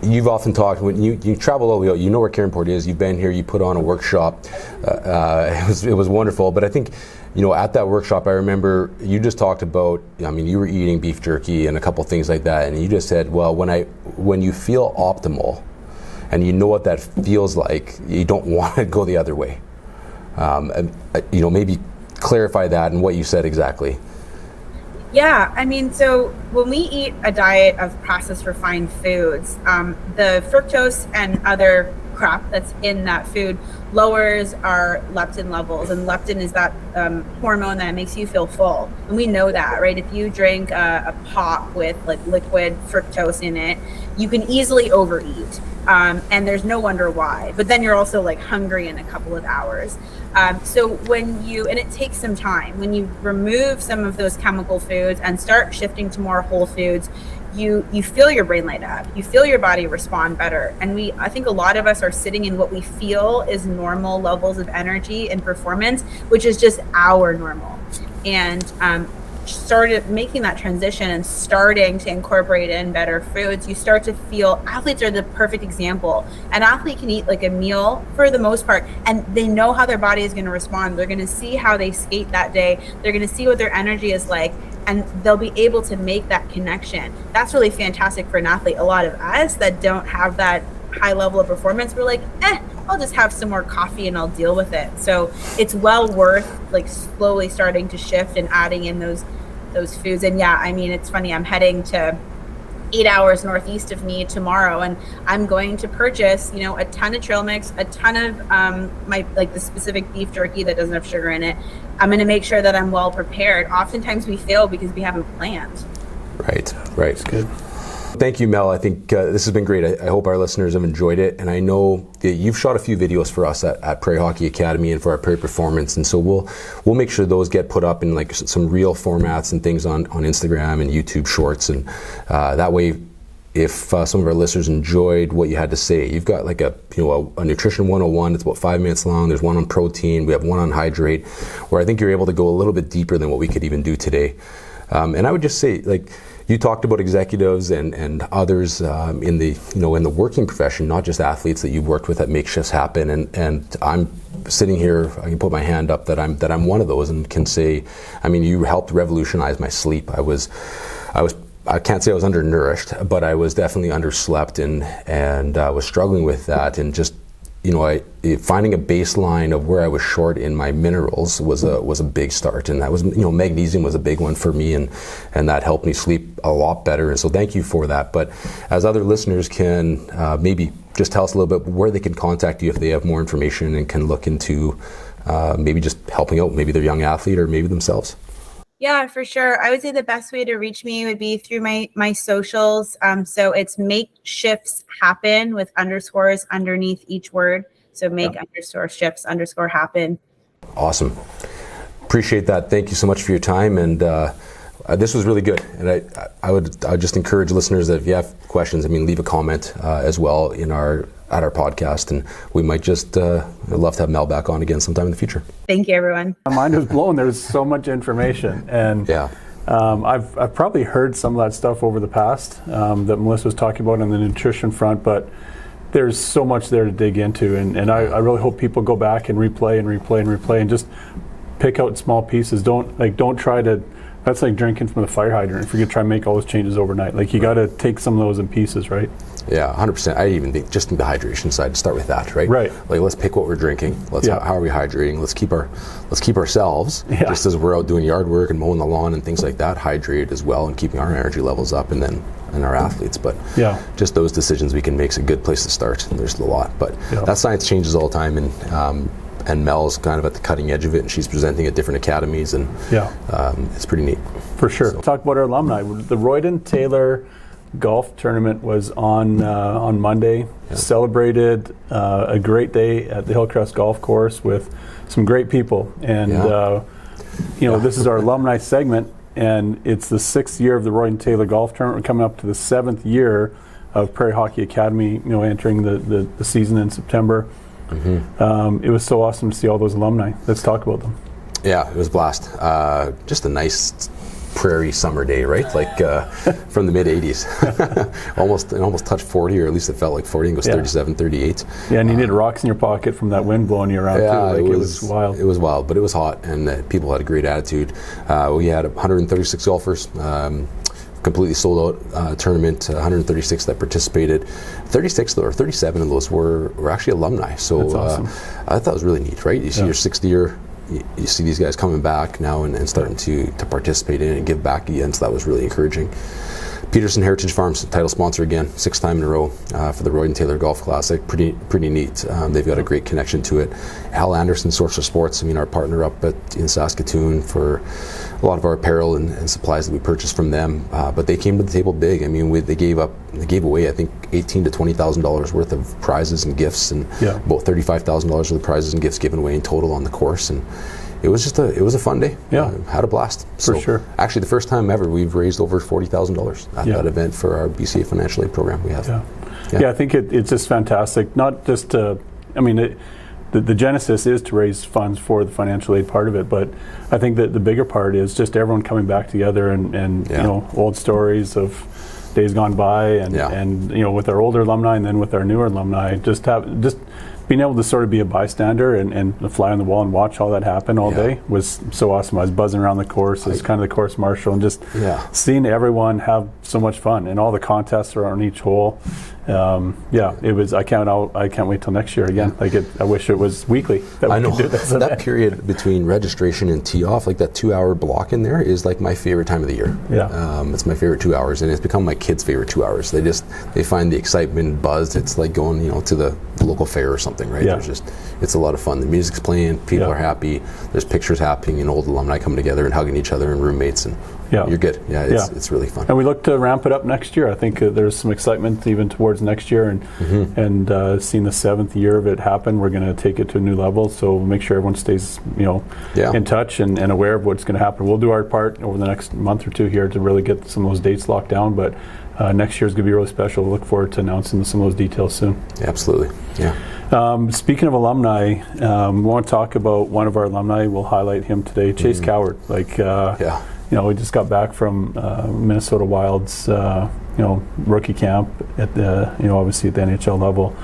B: you've often talked, when you travel all the way out, where Cairnport is, you've been here, you put on a workshop. It was wonderful. But I think, at that workshop, I remember you just talked about, you were eating beef jerky and a couple ththings like that. And you just said, well, when you feel optimal and you know what that feels like, you don't want to go the other way. Maybe clarify that and what you said exactly.
C: Yeah, so when we eat a diet of processed refined foods, the fructose and other crap that's in that food lowers our leptin levels, and leptin is that hormone that makes you feel full. And we know that, right? If you drink a pop with like liquid fructose in it, you can easily overeat. And there's no wonder why. But then you're also like hungry in a couple of hours. So and it takes some time, when you remove some of those chemical foods and start shifting to more whole foods, you feel your brain light up, you feel your body respond better. And I think a lot of us are sitting in what we feel is normal levels of energy and performance, which is just our normal. And started making that transition and starting to incorporate in better foods, you start to feel, athletes are the perfect example. An athlete can eat like a meal for the most part, and they know how their body is going to respond. They're going to see how they skate that day. They're going to see what their energy is like, and they'll be able to make that connection. That's really fantastic for an athlete. A lot of us that don't have that high level of performance, we're like, I'll just have some more coffee and I'll deal with it. So it's well worth like slowly starting to shift and adding in those foods. And yeah, it's funny, I'm heading to 8 hours northeast of me tomorrow, and I'm going to purchase, a ton of trail mix, a ton of the specific beef jerky that doesn't have sugar in it. I'm going to make sure that I'm well prepared. Oftentimes we fail because we haven't planned.
B: Right. It's good. Thank you, Mel. I think this has been great. I hope our listeners have enjoyed it. And I know that you've shot a few videos for us at Prairie Hockey Academy and for our Prairie Performance. And so we'll make sure those get put up in like some real formats and things on Instagram and YouTube Shorts. And that way, if some of our listeners enjoyed what you had to say, you've got like a nutrition 101. It's about 5 minutes long. There's one on protein. We have one on hydrate, where I think you're able to go a little bit deeper than what we could even do today. And I would just say, like, you talked about executives and others in the working profession, not just athletes that you've worked with at Make Shifts Happen. And I'm sitting here, I can put my hand up that I'm one of those and can say, you helped revolutionize my sleep. I can't say I was undernourished, but I was definitely underslept and was struggling with that. And just, finding a baseline of where I was short in my minerals was a big start. And that was, magnesium was a big one for me, and that helped me sleep a lot better. And so thank you for that. But as other listeners can maybe just tell us a little bit where they can contact you if they have more information and can look into maybe just helping out maybe their young athlete or maybe themselves.
C: Yeah, for sure. I would say the best way to reach me would be through my socials. So it's Make Shifts Happen with underscores underneath each word. So _shifts_happen.
B: Awesome. Appreciate that. Thank you so much for your time. And this was really good, and I would just encourage listeners that if you have questions, leave a comment as well at our podcast, and we might just love to have Mel back on again sometime in the future.
C: Thank you, everyone.
A: My mind was blown. There's so much information, and I've probably heard some of that stuff over the past that Melissa was talking about on the nutrition front, but there's so much there to dig into, and I really hope people go back and replay and just pick out small pieces. Don't try to. That's like drinking from the fire hydrant. If you're gonna try and make all those changes overnight, like you got to take some of those in pieces, right?
B: Yeah, 100%. I even think just in the hydration side to start with that, right?
A: Right.
B: Like let's pick what we're drinking. How are we hydrating? Let's keep ourselves just as we're out doing yard work and mowing the lawn and things like that, hydrated as well, and keeping our energy levels up, and our athletes. But just those decisions we can make is a good place to start. And there's a lot, but that science changes all the time, and Mel's kind of at the cutting edge of it, and she's presenting at different academies, and it's pretty neat.
A: For sure. So. Talk about our alumni. The Royden Taylor golf tournament was on Monday. Celebrated a great day at the Hillcrest Golf Course with some great people, and this is our alumni segment, and it's the 6th year of the Royden Taylor Golf Tournament. We're coming up to the 7th year of Prairie Hockey Academy. entering the season in September. It was so awesome to see all those alumni. Let's talk about them.
B: Yeah, it was a blast. Just a nice prairie summer day, right? Like from the mid 80s. almost touched 40, or at least it felt like 40. I think it was 37, 38.
A: Yeah, and you needed rocks in your pocket from that wind blowing you around too. It was wild.
B: It was wild, but it was hot, and people had a great attitude. We had 136 golfers. Completely sold out tournament, 136 that participated. 37 of those were actually alumni. So
A: that's awesome.
B: I thought it was really neat, right? You see your 6th year, you see these guys coming back now and starting to participate in it and give back again, so that was really encouraging. Peterson Heritage Farms, title sponsor again, 6th time in a row for the Royden Taylor Golf Classic. Pretty neat. They've got a great connection to it. Al Anderson, Source of Sports, our partner up in Saskatoon for a lot of our apparel and supplies that we purchased from them. But they came to the table big. They gave away, I think, $18,000 to $20,000 worth of prizes and gifts, and about $35,000 worth of prizes and gifts given away in total on the course. And it was just a fun day. Had a blast.
A: For sure. Actually,
B: the first time ever we've raised over $40,000 at that event for our BCA financial aid program we have.
A: I think it's just fantastic. Not just to, the genesis is to raise funds for the financial aid part of it, but I think that the bigger part is just everyone coming back together and old stories of days gone by, and with our older alumni and then with our newer alumni, just being able to sort of be a bystander and fly on the wall and watch all that happen all day was so awesome. I was buzzing around the course as kind of the course marshal, and just seeing everyone have so much fun, and all the contests are on each hole. It was. I can't wait till next year again. I wish it was weekly.
B: I know that period between registration and tee off, like that 2-hour block in there, is like my favorite time of the year. It's my favorite 2 hours, and it's become my kids' favorite 2 hours. They find the excitement, buzz. It's like going to the local fair or something, right? It's a lot of fun. The music's playing, people are happy. There's pictures happening, and old alumni coming together and hugging each other, and roommates, and you're good. It's really fun.
A: And we look to ramp it up next year. I think there's some excitement even towards next year, and seeing the 7th year of it happen, we're going to take it to a new level. So we'll make sure everyone stays, in touch and aware of what's going to happen. We'll do our part over the next month or two here to really get some of those dates locked down. But next year is going to be really special. We'll look forward to announcing some of those details soon.
B: Absolutely.
A: Speaking of alumni, we want to talk about one of our alumni. We'll highlight him today, Chase Coward. We just got back from Minnesota Wild's rookie camp at the obviously at the NHL level.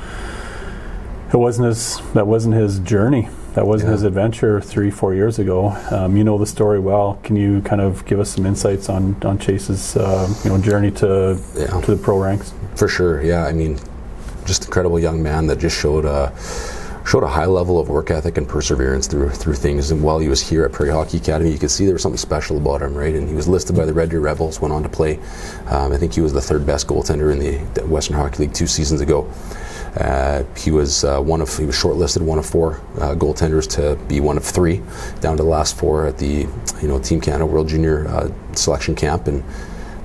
A: That wasn't his journey. That wasn't his adventure 3-4 years ago. You know the story well. Can you kind of give us some insights on Chase's journey to the pro ranks?
B: For sure. Just incredible young man that just showed a high level of work ethic and perseverance through things. And while he was here at Prairie Hockey Academy, you could see there was something special about him, right? And he was listed by the Red Deer Rebels, went on to play. I think he was the 3rd best goaltender in the Western Hockey League 2 seasons ago. He was shortlisted one of 4 goaltenders to be one of 3, down to the last 4 at the Team Canada World Junior selection camp. And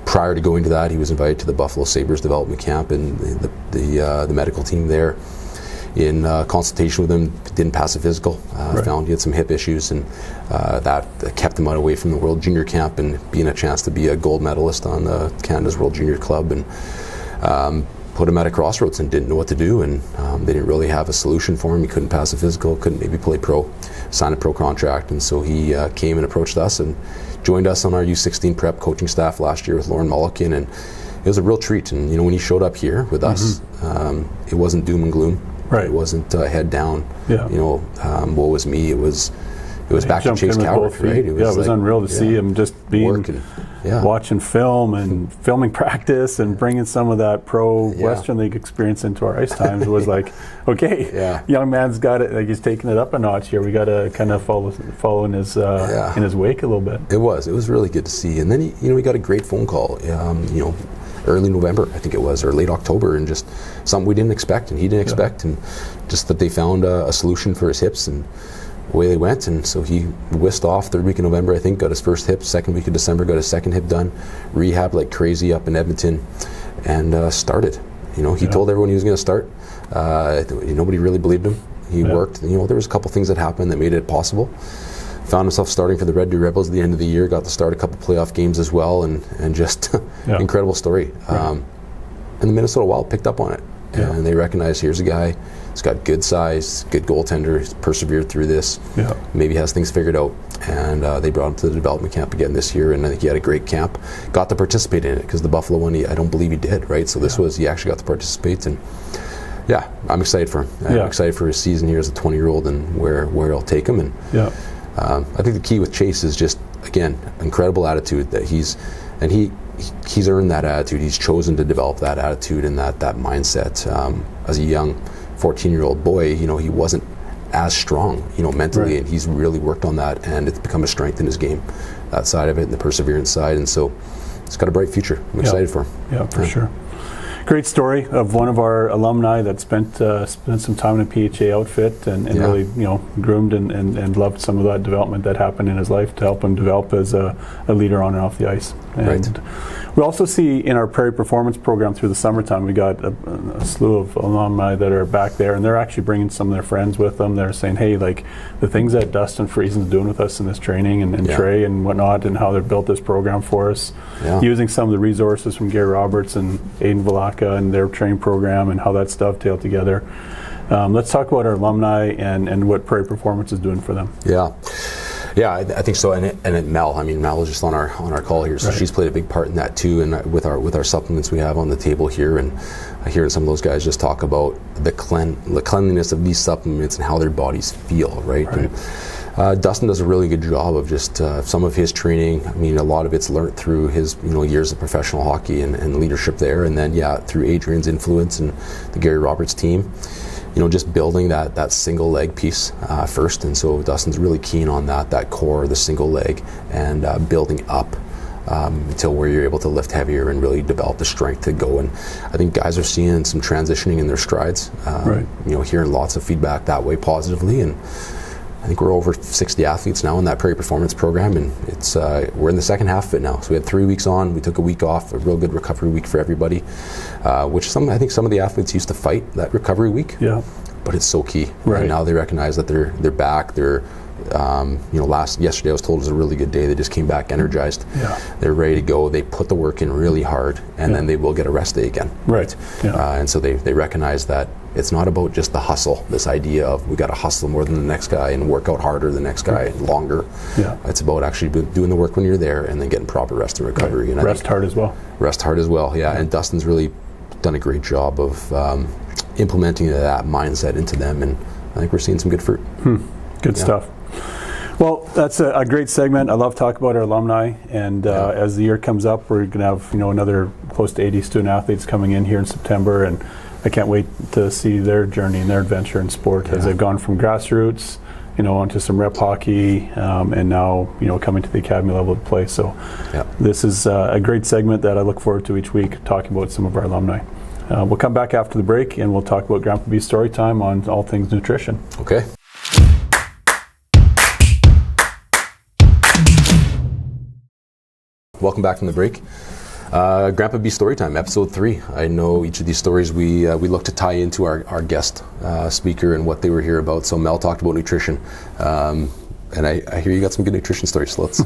B: prior to going to that, he was invited to the Buffalo Sabres development camp and the medical team there. in consultation with him, didn't pass a physical, found he had some hip issues, and that kept him away from the World Junior Camp and being a chance to be a gold medalist on Canada's World Junior Club, and put him at a crossroads and didn't know what to do, and they didn't really have a solution for him. He couldn't pass a physical, couldn't maybe play pro, sign a pro contract, and so he came and approached us and joined us on our U16 prep coaching staff last year with Lauren Mulliken, and it was a real treat. And when he showed up here with us, it wasn't doom and gloom.
A: Right.
B: It wasn't head down.
A: Yeah.
B: Woe was me. It was back to Chase Calvert, right?
A: It was unreal to see him just being watching film and filming practice and bringing some of that pro Western League experience into our ice times. It was like, okay, young man's got it. Like, he's taking it up a notch here. We got to kind of follow in his wake a little bit.
B: It was really good to see. And then he got a great phone call. Early November, I think it was, or late October, and just something we didn't expect and he didn't expect, and just that they found a solution for his hips, and away they went. And so he whisked off third week of November, I think, got his first hip. Second week of December, got his second hip done, rehab like crazy up in Edmonton, and started. He told everyone he was going to start. Nobody really believed him. He worked. There was a couple things that happened that made it possible. Found himself starting for the Red Deer Rebels at the end of the year, got to start a couple playoff games as well, and just incredible story. And the Minnesota Wild picked up on it, and they recognized, here's a guy, he's got good size, good goaltender, he's persevered through this, maybe has things figured out, and they brought him to the development camp again this year, and I think he had a great camp, got to participate in it, because the Buffalo one, I don't believe he did, right? So this was, he actually got to participate, and I'm excited for him. I'm excited for his season here as a 20-year-old and where he'll take him. And I think the key with Chase is just, again, incredible attitude that he's earned that attitude. He's chosen to develop that attitude and that mindset. As a young 14-year-old boy, he wasn't as strong, mentally, and he's really worked on that, and it's become a strength in his game, that side of it, and the perseverance side, and so it's got a bright future. I'm excited for him.
A: Yeah, for sure. Great story of one of our alumni that spent some time in a PHA outfit and really groomed and loved some of that development that happened in his life to help him develop as a leader on and off the ice. And we also see in our Prairie Performance program through the summertime, we got a slew of alumni that are back there, and they're actually bringing some of their friends with them. They're saying, hey, like the things that Dustin Friesen's doing with us in this training and Trey and whatnot, and how they've built this program for us, using some of the resources from Gary Roberts and Aiden Valaka and their training program and how that's dovetailed together. Let's talk about our alumni and what Prairie Performance is doing for them.
B: Yeah, I think so. And Mel, Mel was just on our call here, so she's played a big part in that too. And with our supplements we have on the table here, and hearing some of those guys just talk about the cleanliness of these supplements and how their bodies feel, right? And Dustin does a really good job of just some of his training. A lot of it's learned through his years of professional hockey and leadership there, and then through Adrian's influence and the Gary Roberts team. Just building that single leg piece first, and so Dustin's really keen on that core, the single leg, and building up until where you're able to lift heavier and really develop the strength to go. And I think guys are seeing some transitioning in their strides. Hearing lots of feedback that way positively, and I think we're over 60 athletes now in that Prairie Performance program, and it's we're in the second half of it now. So we had 3 weeks on, we took a week off, a real good recovery week for everybody, which I think some of the athletes used to fight that recovery week. But it's so key. And now they recognize that they're back. They're yesterday I was told it was a really good day. They just came back energized. They're ready to go. They put the work in really hard, and then they will get a rest day again. And so they recognize that it's not about just the hustle, this idea of we got to hustle more than the next guy and work out harder than the next guy longer. It's about actually doing the work when you're there and then getting proper rest and recovery. And
A: rest hard as well.
B: Rest hard as well, And Dustin's really done a great job of implementing that mindset into them, and I think we're seeing some good fruit.
A: Good stuff. Well, that's a great segment. I love talking about our alumni, and as the year comes up, we're going to have another close to 80 student athletes coming in here in September, and I can't wait to see their journey and their adventure in sport as they've gone from grassroots, onto some rep hockey, and now coming to the academy level of play. So this is a great segment that I look forward to each week, talking about some of our alumni. We'll come back after the break, and we'll talk about Grandpa B's story time on all things nutrition.
B: Okay. Welcome back from the break. Grandpa B Storytime, episode 3. I know each of these stories we look to tie into our guest speaker and what they were here about. So Mel talked about nutrition, and I hear you got some good nutrition stories. So let's.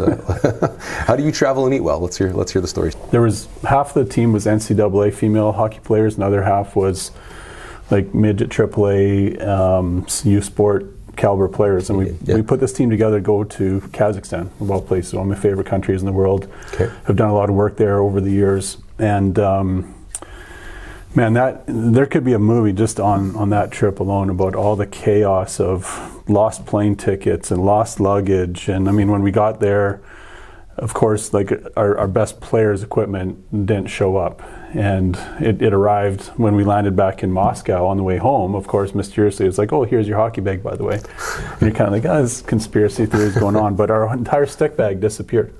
B: How do you travel and eat well? Let's hear the stories.
A: There was half the team was NCAA female hockey players, and the other half was like midget AAA U Sport caliber players, and we put this team together to go to Kazakhstan, of all places, one of my favorite countries in the world.
B: Okay.
A: I've done a lot of work there over the years, and man, that there could be a movie just on that trip alone about all the chaos of lost plane tickets and lost luggage. And I mean, when we got there, of course, like our best players' equipment didn't show up, and it arrived when we landed back in Moscow on the way home. Of course, mysteriously, it's like, oh, here's your hockey bag, by the way. And you're kind of like, oh, this conspiracy theories going on, but our entire stick bag disappeared.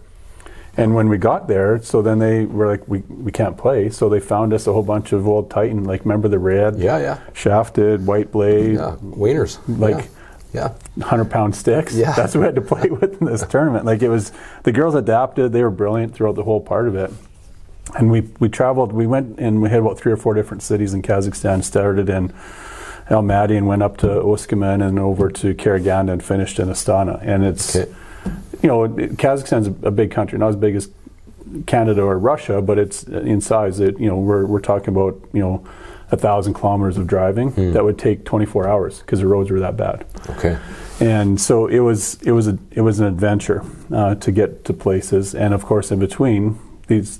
A: And when we got there, so then they were like, we can't play. So they found us a whole bunch of old Titan, like remember the red, shafted, white blade,
B: Wainers,
A: like 100-pound sticks. Yeah. That's what we had to play with in this tournament. Like it was, the girls adapted. They were brilliant throughout the whole part of it. And we traveled. We went and we hit about 3 or 4 different cities in Kazakhstan. Started in Almaty and went up to Oskamen and over to Karaganda and finished in Astana. And it's, Kazakhstan's a big country, not as big as Canada or Russia, but it's in size. We're talking about 1,000 kilometers of driving that would take 24 hours because the roads were that bad.
B: Okay.
A: And so it was an adventure to get to places, and of course in between these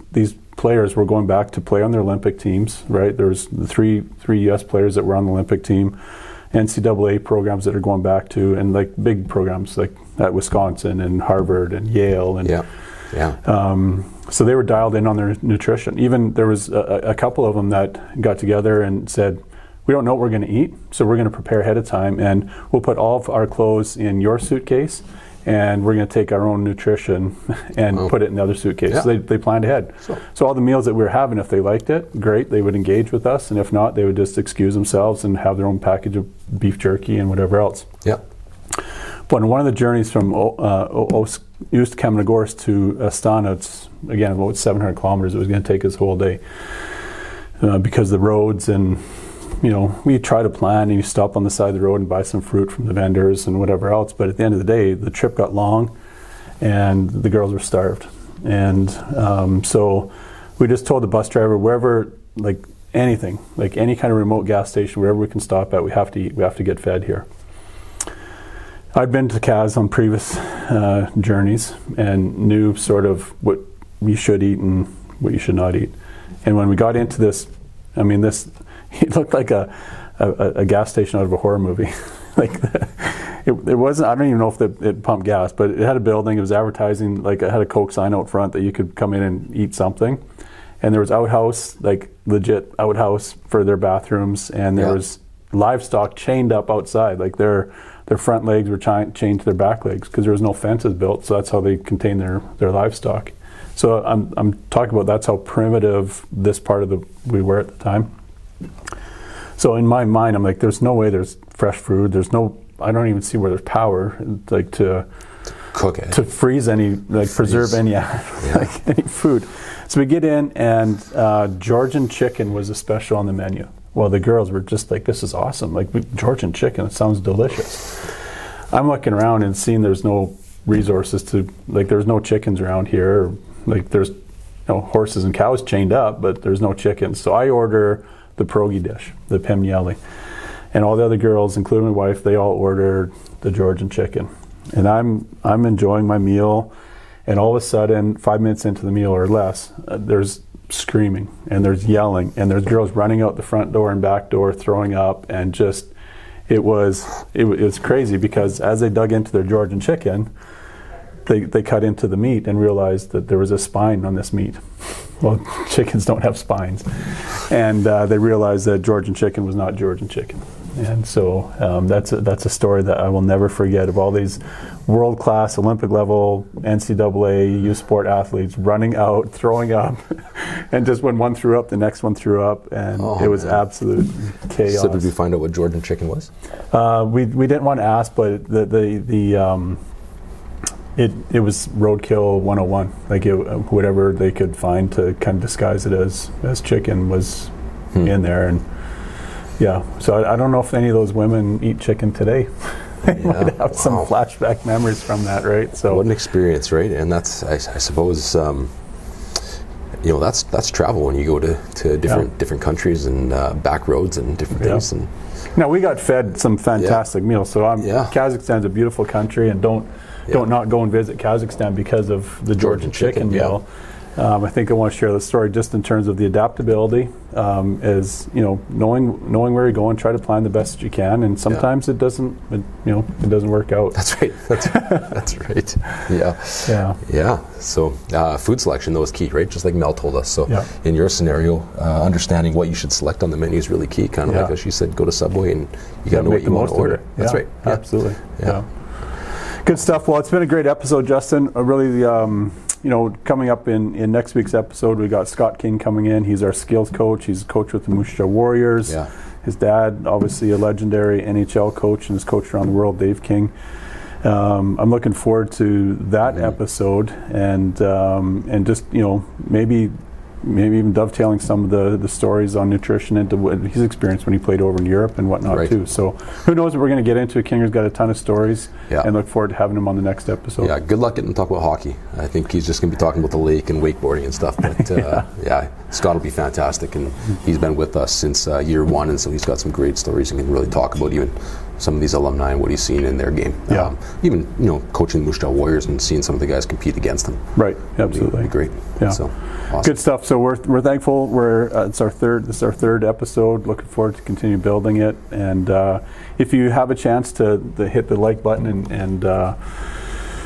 A: players were going back to play on their Olympic teams. Right, there's the three U.S. players that were on the Olympic team, NCAA programs that are going back to, and like big programs like at Wisconsin and Harvard and Yale and so they were dialed in on their nutrition. Even there was a couple of them that got together and said, we don't know what we're going to eat, so we're going to prepare ahead of time, and we'll put all of our clothes in your suitcase, and we're going to take our own nutrition and put it in the other suitcase.
B: Yeah.
A: So they planned ahead. So all the meals that we were having, if they liked it, great, they would engage with us, and if not, they would just excuse themselves and have their own package of beef jerky and whatever else.
B: Yeah.
A: But on one of the journeys from Ust-Kamenogorsk to Astana, it's again about 700 kilometers. It was going to take us a whole day because the roads, and we try to plan and you stop on the side of the road and buy some fruit from the vendors and whatever else. But at the end of the day, the trip got long and the girls were starved. And so we just told the bus driver, wherever, like anything, like any kind of remote gas station, wherever we can stop at, we have to eat, we have to get fed here. I'd been to Kaz on previous journeys and knew sort of what you should eat and what you should not eat. And when we got into this, it looked like a gas station out of a horror movie. It wasn't, I don't even know if it pumped gas, but it had a building, it was advertising, like it had a Coke sign out front that you could come in and eat something. And there was outhouse, like legit outhouse for their bathrooms, and there was livestock chained up outside, like their front legs were chained to their back legs because there was no fences built, so that's how they contain their livestock. So I'm talking about that's how primitive this part of we were at the time. So in my mind, I'm like, there's no way there's fresh food. I don't even see where there's power, like to
B: cook it,
A: to freeze any, like preserve any, like any food. So we get in, and Georgian chicken was a special on the menu. Well, the girls were just like, this is awesome. Like, Georgian chicken, it sounds delicious. I'm looking around and seeing there's no resources to, like, there's no chickens around here. Like, there's horses and cows chained up, but there's no chickens. So I order the pierogi dish, the pemnieli. And all the other girls, including my wife, they all ordered the Georgian chicken. And I'm enjoying my meal, and all of a sudden, 5 minutes into the meal or less, there's screaming and there's yelling and there's girls running out the front door and back door throwing up, and just it was crazy because as they dug into their Georgian chicken, they cut into the meat and realized that there was a spine on this meat. Well, chickens don't have spines, and they realized that Georgian chicken was not Georgian chicken. And so that's a story that I will never forget, of all these world-class Olympic level NCAA U Sport athletes running out, throwing up, and just when one threw up, the next one threw up, and it was absolute chaos.
B: So did we find out what Georgian chicken was?
A: We didn't want to ask, but It was roadkill 101. Like whatever they could find to kind of disguise it as chicken was in there. And yeah, so I don't know if any of those women eat chicken today. They might have some flashback memories from that, right? So
B: what an experience, right? And that's, I suppose, that's travel when you go to different countries and back roads and different things. And
A: now we got fed some fantastic meals. So Kazakhstan's a beautiful country, and don't not go and visit Kazakhstan because of the Georgian chicken meal. I think I want to share the story just in terms of the adaptability, is knowing where you're going, try to plan the best that you can, and sometimes it doesn't work out.
B: That's right. That's right. Yeah. So food selection though is key, right? Just like Mel told us. So in your scenario, understanding what you should select on the menu is really key. Kind of like as she said, go to Subway and you got to know what you want to order. That's right. Yeah.
A: Absolutely. Yeah. Good stuff. Well, it's been a great episode, Justin. Really. Coming up in next week's episode, we got Scott King coming in. He's our skills coach. He's a coach with the Moose Jaw Warriors. Yeah. His dad, obviously a legendary NHL coach, and has coached around the world, Dave King. I'm looking forward to that episode, and just maybe even dovetailing some of the stories on nutrition into what his experience when he played over in Europe and whatnot too. So who knows what we're going to get into. Kinger's got a ton of stories, and look forward to having him on the next episode. Yeah,
B: good luck getting to talk about hockey. I think he's just going to be talking about the lake and wakeboarding and stuff. But Scott will be fantastic, and he's been with us since year one, and so he's got some great stories and can really talk about even some of these alumni and what he's seen in their game. Even coaching the Moose Jaw Warriors and seeing some of the guys compete against them.
A: Right, absolutely.
B: Be great.
A: Yeah.
B: So awesome.
A: Good stuff. So we're thankful. This is our third episode. Looking forward to continue building it. And if you have a chance to hit the like button and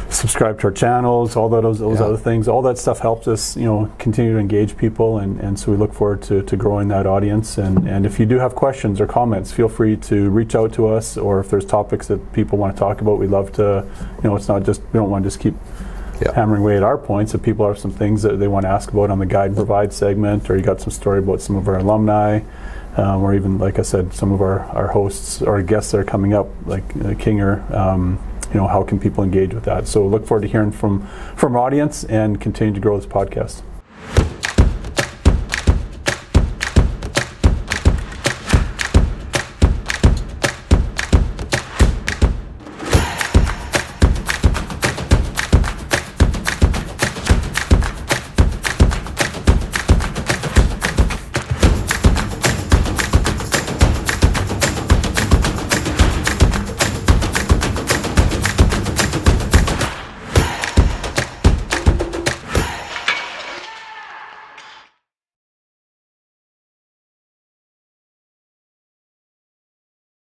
A: subscribe to our channels, all those other things, all that stuff helps us, continue to engage people, and so we look forward to growing that audience. And if you do have questions or comments, feel free to reach out to us, or if there's topics that people want to talk about, we'd love to. It's not just, we don't want to just keep hammering away at our points. If people have some things that they want to ask about on the Guide and Provide segment, or you got some story about some of our alumni, or even, like I said, some of our hosts or guests that are coming up, like Kinger, how can people engage with that? So look forward to hearing from our audience and continue to grow this podcast.